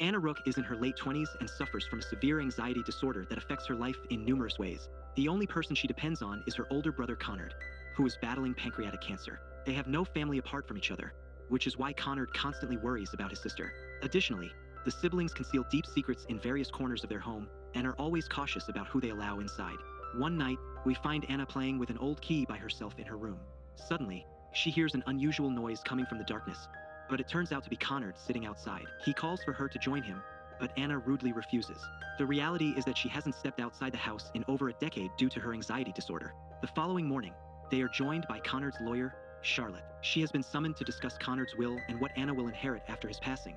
Anna Rook is in her late 20s and suffers from a severe anxiety disorder that affects her life in numerous ways. The only person she depends on is her older brother Connard, who is battling pancreatic cancer. They have no family apart from each other, which is why Connard constantly worries about his sister. Additionally, the siblings conceal deep secrets in various corners of their home and are always cautious about who they allow inside. One night, we find Anna playing with an old key by herself in her room. Suddenly, she hears an unusual noise coming from the darkness, but it turns out to be Connard sitting outside. He calls for her to join him, but Anna rudely refuses. The reality is that she hasn't stepped outside the house in over a decade due to her anxiety disorder. The following morning, they are joined by Connard's lawyer, Charlotte. She has been summoned to discuss Connard's will and what Anna will inherit after his passing,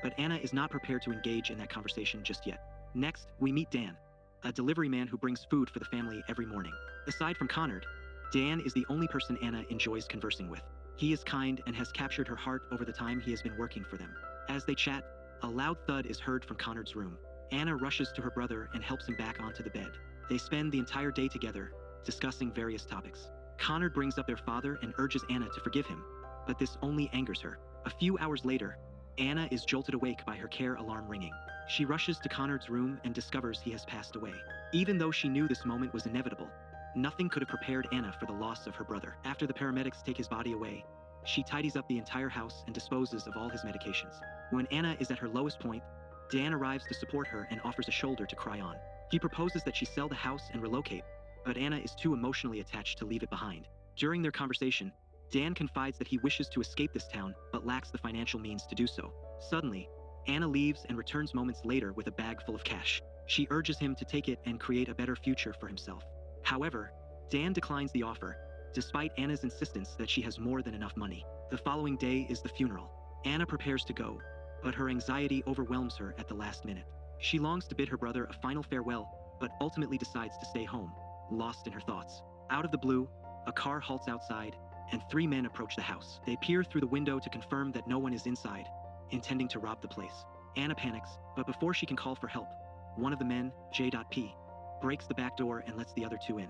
but Anna is not prepared to engage in that conversation just yet. Next, we meet Dan, a delivery man who brings food for the family every morning. Aside from Connard, Dan is the only person Anna enjoys conversing with. He is kind and has captured her heart over the time he has been working for them. As they chat, a loud thud is heard from Connard's room. Anna rushes to her brother and helps him back onto the bed. They spend the entire day together, discussing various topics. Connard brings up their father and urges Anna to forgive him, but this only angers her. A few hours later, Anna is jolted awake by her care alarm ringing. She rushes to Connard's room and discovers he has passed away. Even though she knew this moment was inevitable, nothing could have prepared Anna for the loss of her brother. After the paramedics take his body away, she tidies up the entire house and disposes of all his medications. When Anna is at her lowest point, Dan arrives to support her and offers a shoulder to cry on. He proposes that she sell the house and relocate, but Anna is too emotionally attached to leave it behind. During their conversation, Dan confides that he wishes to escape this town but lacks the financial means to do so. Suddenly, Anna leaves and returns moments later with a bag full of cash. She urges him to take it and create a better future for himself. However, Dan declines the offer, despite Anna's insistence that she has more than enough money. The following day is the funeral. Anna prepares to go, but her anxiety overwhelms her at the last minute. She longs to bid her brother a final farewell, but ultimately decides to stay home, lost in her thoughts. Out of the blue, a car halts outside, and 3 men approach the house. They peer through the window to confirm that no one is inside, intending to rob the place. Anna panics, but before she can call for help, one of the men, J.P., breaks the back door and lets the other 2 in.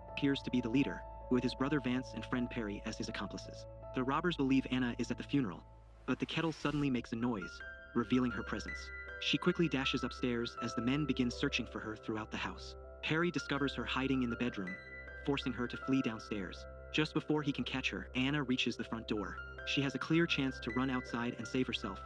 Appears to be the leader, with his brother Vance and friend Perry as his accomplices. The robbers believe Anna is at the funeral, but the kettle suddenly makes a noise, revealing her presence. She quickly dashes upstairs as the men begin searching for her throughout the house. Perry discovers her hiding in the bedroom, forcing her to flee downstairs. Just before he can catch her, Anna reaches the front door. She has a clear chance to run outside and save herself,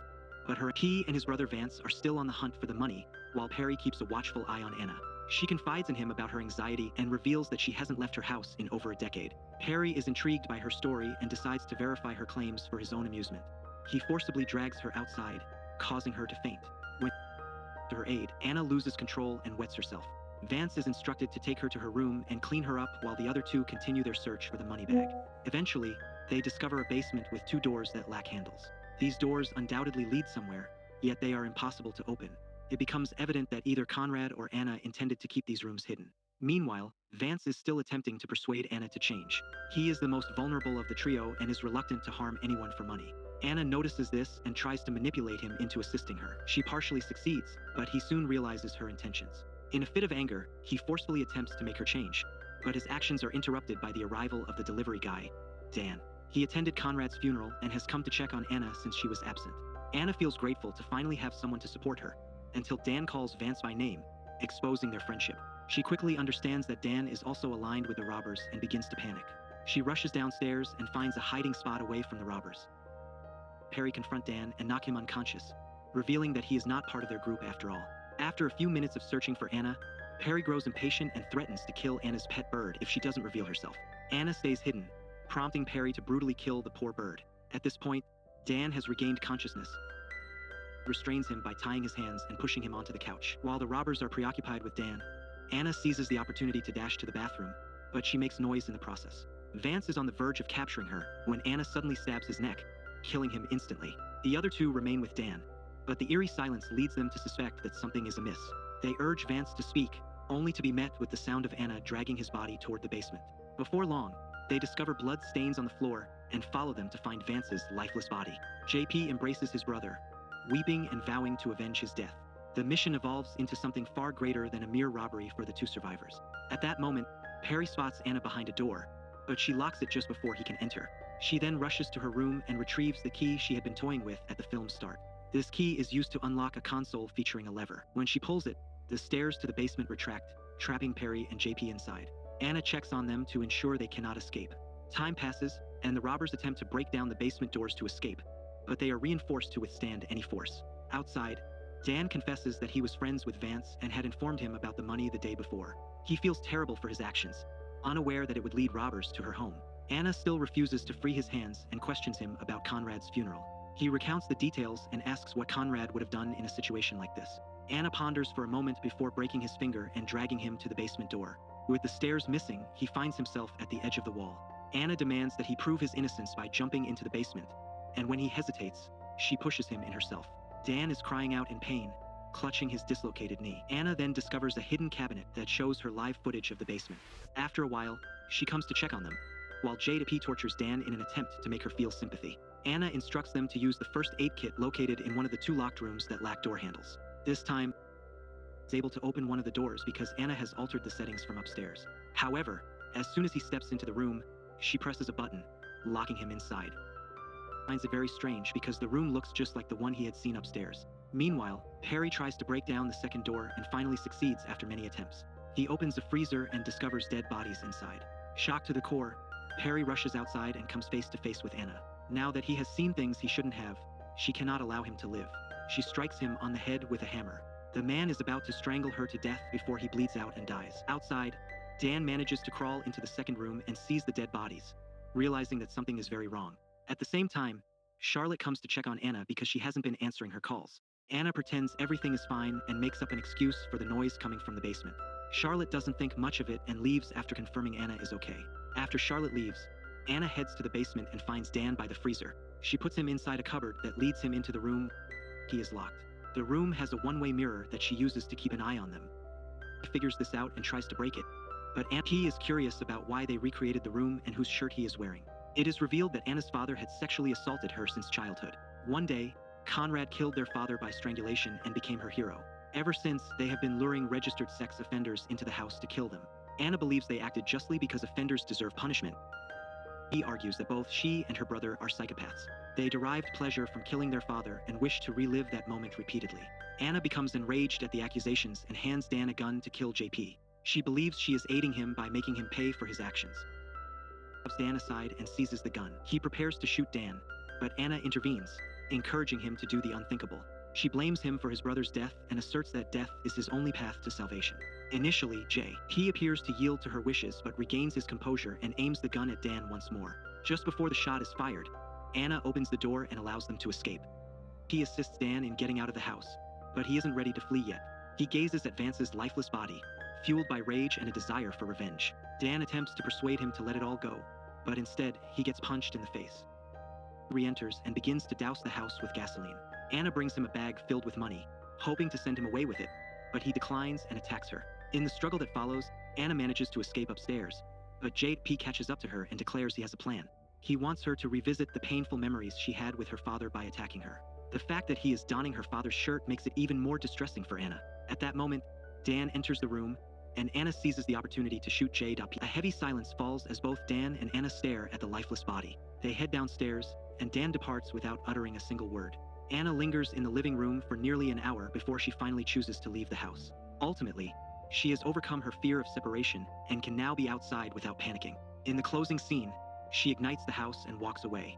but he and his brother Vance are still on the hunt for the money, while Perry keeps a watchful eye on Anna. She confides in him about her anxiety and reveals that she hasn't left her house in over a decade. Perry is intrigued by her story and decides to verify her claims for his own amusement. He forcibly drags her outside, causing her to faint. When to her aid, Anna loses control and wets herself. Vance is instructed to take her to her room and clean her up while the other 2 continue their search for the money bag. Eventually, they discover a basement with 2 doors that lack handles. These doors undoubtedly lead somewhere, yet they are impossible to open. It becomes evident that either Conrad or Anna intended to keep these rooms hidden. Meanwhile, Vance is still attempting to persuade Anna to change. He is the most vulnerable of the trio and is reluctant to harm anyone for money. Anna notices this and tries to manipulate him into assisting her. She partially succeeds, but he soon realizes her intentions. In a fit of anger, he forcefully attempts to make her change, but his actions are interrupted by the arrival of the delivery guy, Dan. He attended Conrad's funeral and has come to check on Anna since she was absent. Anna feels grateful to finally have someone to support her, until Dan calls Vance by name, exposing their friendship. She quickly understands that Dan is also aligned with the robbers and begins to panic. She rushes downstairs and finds a hiding spot away from the robbers. Perry confronts Dan and knocks him unconscious, revealing that he is not part of their group after all. After a few minutes of searching for Anna, Perry grows impatient and threatens to kill Anna's pet bird if she doesn't reveal herself. Anna stays hidden, prompting Perry to brutally kill the poor bird. At this point, Dan has regained consciousness, restrains him by tying his hands and pushing him onto the couch. While the robbers are preoccupied with Dan, Anna seizes the opportunity to dash to the bathroom, but she makes noise in the process. Vance is on the verge of capturing her when Anna suddenly stabs his neck, killing him instantly. The other 2 remain with Dan, but the eerie silence leads them to suspect that something is amiss. They urge Vance to speak, only to be met with the sound of Anna dragging his body toward the basement. Before long, they discover blood stains on the floor and follow them to find Vance's lifeless body. JP embraces his brother, weeping and vowing to avenge his death. The mission evolves into something far greater than a mere robbery for the 2 survivors. At that moment, Perry spots Anna behind a door, but she locks it just before he can enter. She then rushes to her room and retrieves the key she had been toying with at the film's start. This key is used to unlock a console featuring a lever. When she pulls it, the stairs to the basement retract, trapping Perry and JP inside. Anna checks on them to ensure they cannot escape. Time passes, and the robbers attempt to break down the basement doors to escape, but they are reinforced to withstand any force. Outside, Dan confesses that he was friends with Vance and had informed him about the money the day before. He feels terrible for his actions, unaware that it would lead robbers to her home. Anna still refuses to free his hands and questions him about Conrad's funeral. He recounts the details and asks what Conrad would have done in a situation like this. Anna ponders for a moment before breaking his finger and dragging him to the basement door. With the stairs missing, he finds himself at the edge of the wall. Anna demands that he prove his innocence by jumping into the basement, and when he hesitates, she pushes him in herself. Dan is crying out in pain, clutching his dislocated knee. Anna then discovers a hidden cabinet that shows her live footage of the basement. After a while, she comes to check on them, while JP tortures Dan in an attempt to make her feel sympathy. Anna instructs them to use the first aid kit located in one of the 2 locked rooms that lack door handles. This time, is able to open one of the doors because Anna has altered the settings from upstairs. However, as soon as he steps into the room, she presses a button, locking him inside. He finds it very strange because the room looks just like the one he had seen upstairs. Meanwhile, Perry tries to break down the second door and finally succeeds after many attempts. He opens a freezer and discovers dead bodies inside. Shocked to the core, Perry rushes outside and comes face to face with Anna. Now that he has seen things he shouldn't have, she cannot allow him to live. She strikes him on the head with a hammer. The man is about to strangle her to death before he bleeds out and dies. Outside, Dan manages to crawl into the second room and sees the dead bodies, realizing that something is very wrong. At the same time, Charlotte comes to check on Anna because she hasn't been answering her calls. Anna pretends everything is fine and makes up an excuse for the noise coming from the basement. Charlotte doesn't think much of it and leaves after confirming Anna is okay. After Charlotte leaves, Anna heads to the basement and finds Dan by the freezer. She puts him inside a cupboard that leads him into the room. He is locked. The room has a one-way mirror that she uses to keep an eye on them. She figures this out and tries to break it, but he is curious about why they recreated the room and whose shirt he is wearing. It is revealed that Anna's father had sexually assaulted her since childhood. One day, Conrad killed their father by strangulation and became her hero. Ever since, they have been luring registered sex offenders into the house to kill them. Anna believes they acted justly because offenders deserve punishment. He argues that both she and her brother are psychopaths. They derived pleasure from killing their father and wish to relive that moment repeatedly. Anna becomes enraged at the accusations and hands Dan a gun to kill JP. She believes she is aiding him by making him pay for his actions. She shoves Dan aside and seizes the gun. He prepares to shoot Dan, but Anna intervenes, encouraging him to do the unthinkable. She blames him for his brother's death and asserts that death is his only path to salvation. Initially, he appears to yield to her wishes but regains his composure and aims the gun at Dan once more. Just before the shot is fired, Anna opens the door and allows them to escape. He assists Dan in getting out of the house, but he isn't ready to flee yet. He gazes at Vance's lifeless body, fueled by rage and a desire for revenge. Dan attempts to persuade him to let it all go, but instead, he gets punched in the face. He re-enters and begins to douse the house with gasoline. Anna brings him a bag filled with money, hoping to send him away with it, but he declines and attacks her. In the struggle that follows, Anna manages to escape upstairs, but JP catches up to her and declares he has a plan. He wants her to revisit the painful memories she had with her father by attacking her. The fact that he is donning her father's shirt makes it even more distressing for Anna. At that moment, Dan enters the room, and Anna seizes the opportunity to shoot JP. A heavy silence falls as both Dan and Anna stare at the lifeless body. They head downstairs, and Dan departs without uttering a single word. Anna lingers in the living room for nearly an hour before she finally chooses to leave the house. Ultimately, she has overcome her fear of separation and can now be outside without panicking. In the closing scene, she ignites the house and walks away,